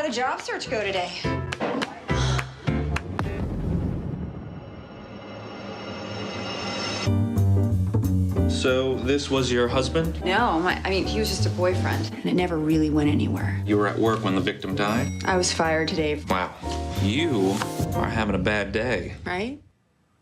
did the job search go today? So this was your husband? No, I mean, he was just a boyfriend, and it never really went anywhere. You were at work when the victim died? I was fired today, Wow. You are having a bad day. right?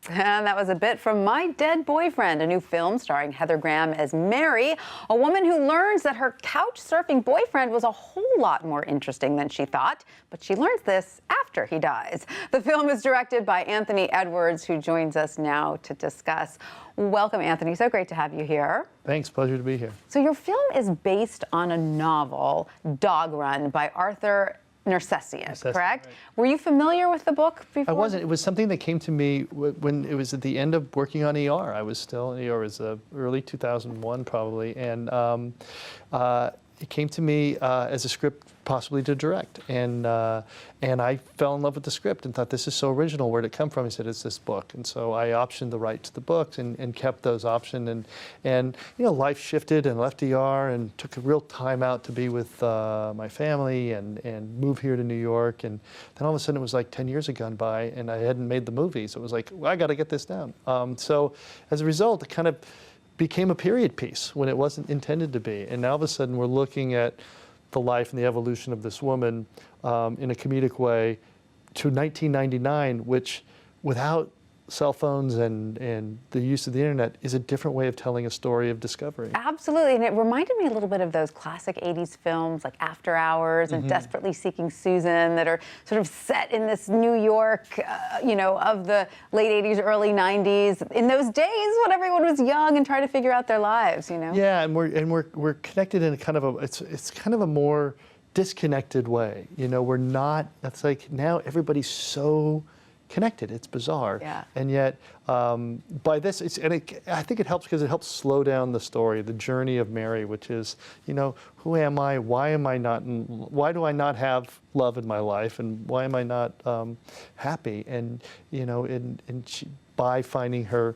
And that was a bit from My Dead Boyfriend, a new film starring Heather Graham as Mary, a woman who learns that her couch surfing boyfriend was a whole lot more interesting than she thought, but she learns this after he dies. The film is directed by Anthony Edwards, who joins us now to discuss. Welcome, Anthony. So great to have you here. Thanks. Pleasure to be here. So your film is based on a novel, Dog Run, by Arthur Nersessian, correct? Right. Were you familiar with the book before? I wasn't. It was something that came to me when it was at the end of working on ER. I was still in ER. It was early 2001 probably, and it came to me as a script possibly to direct, and I fell in love with the script and thought, this is so original. Where'd it come from? He said, it's this book, and so I optioned the right to the books and kept those optioned, and you know, life shifted and left ER and took a real time out to be with my family and move here to New York, and then all of a sudden it was like 10 years had gone by and I hadn't made the movie, so it was like, well, I got to get this down. So as a result, it kind of became a period piece when it wasn't intended to be, and now all of a sudden we're looking at the life and the evolution of this woman in a comedic way to 1999, which without cell phones and the use of the internet is a different way of telling a story of discovery. Absolutely, and it reminded me a little bit of those classic 80s films like After Hours and Desperately Seeking Susan that are sort of set in this New York, you know, of the late 80s, early 90s. In those days when everyone was young and trying to figure out their lives, you know? Yeah, and we're connected in a kind of a, it's kind of a more disconnected way. You know, we're not, it's like now everybody's so connected. It's bizarre. Yeah. And yet, by this, I think it helps because it helps slow down the story, the journey of Mary, which is, you know, who am I? Why am I not? Why do I not have love in my life? And why am I not happy? And you know, by finding her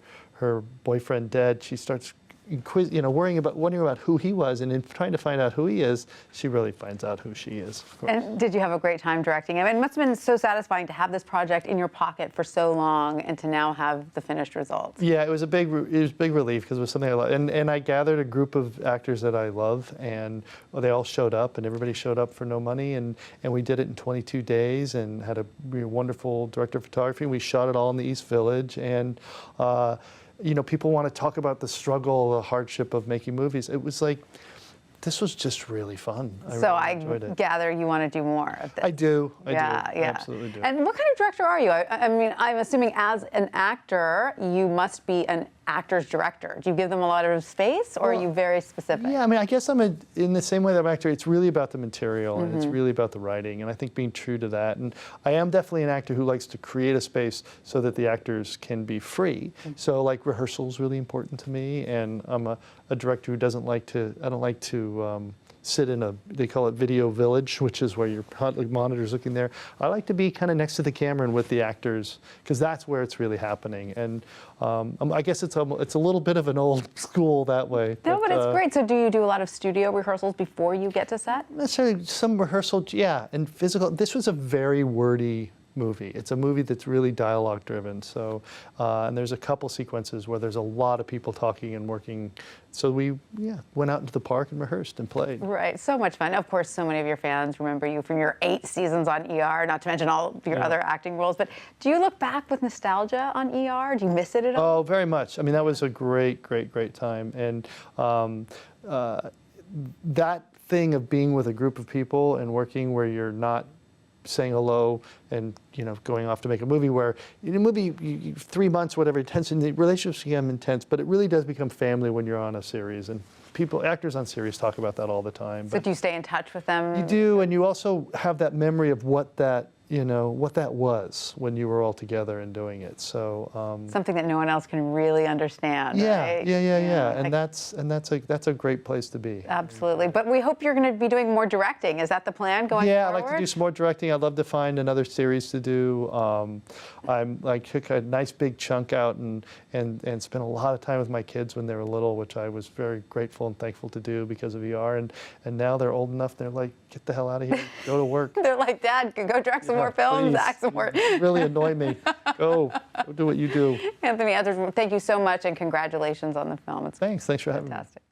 boyfriend dead, she starts wondering about who he was, and in trying to find out who he is, she really finds out who she is. And did you have a great time directing him? It must have been so satisfying to have this project in your pocket for so long and to now have the finished results. Yeah, it was a big relief because it was something I love, and I gathered a group of actors that I love, and they all showed up, and everybody showed up for no money, and we did it in 22 days, and had a wonderful director of photography. We shot it all in the East Village, and you know, people want to talk about the struggle, the hardship of making movies. It was like, this was just really fun. I enjoyed it. gather you want to do more of this. I do. Yeah. I absolutely do. And what kind of director are you? I mean, I'm assuming as an actor, you must be an actor's director. Do you give them a lot of space, or are you very specific? Yeah, I mean, I guess in the same way that I'm an actor, it's really about the material and it's really about the writing, and I think being true to that. And I am definitely an actor who likes to create a space so that the actors can be free. So like rehearsal is really important to me, and I'm a director who doesn't like to, I don't like to sit in they call it video village, which is where your monitor's looking there. I like to be kind of next to the camera and with the actors, because that's where it's really happening. And I guess it's a little bit of an old school that way. No, but it's great. So do you do a lot of studio rehearsals before you get to set? Necessarily some rehearsal, yeah, and physical. This was a very wordy movie. It's a movie that's really dialogue driven. So, and there's a couple sequences where there's a lot of people talking and working. So we, went out into the park and rehearsed and played. Right, so much fun. Of course, so many of your fans remember you from your 8 seasons on ER, not to mention all of your other acting roles. But do you look back with nostalgia on ER? Do you miss it at all? Oh, very much. I mean, that was a great, great, great time. And that thing of being with a group of people and working where you're not saying hello and going off to make a movie, where in a movie 3 months, whatever, intense, and the relationships become intense, but it really does become family when you're on a series, and actors on series talk about that all the time. So do you stay in touch with them? You do, and you also have that memory of what that was when you were all together and doing it. So something that no one else can really understand. Yeah, right? yeah. And that's a great place to be. Absolutely. But we hope you're going to be doing more directing. Is that the plan going forward? Yeah, I'd like to do some more directing. I'd love to find another series to do. I took a nice big chunk out and spent a lot of time with my kids when they were little, which I was very grateful and thankful to do because of ER. And now they're old enough. They're like, get the hell out of here, go to work. They're like, Dad, go direct some more films, Please. act some more. You really annoy me. Go do what you do. Anthony Edwards, thank you so much and congratulations on the film. It's Thanks for having me. fantastic.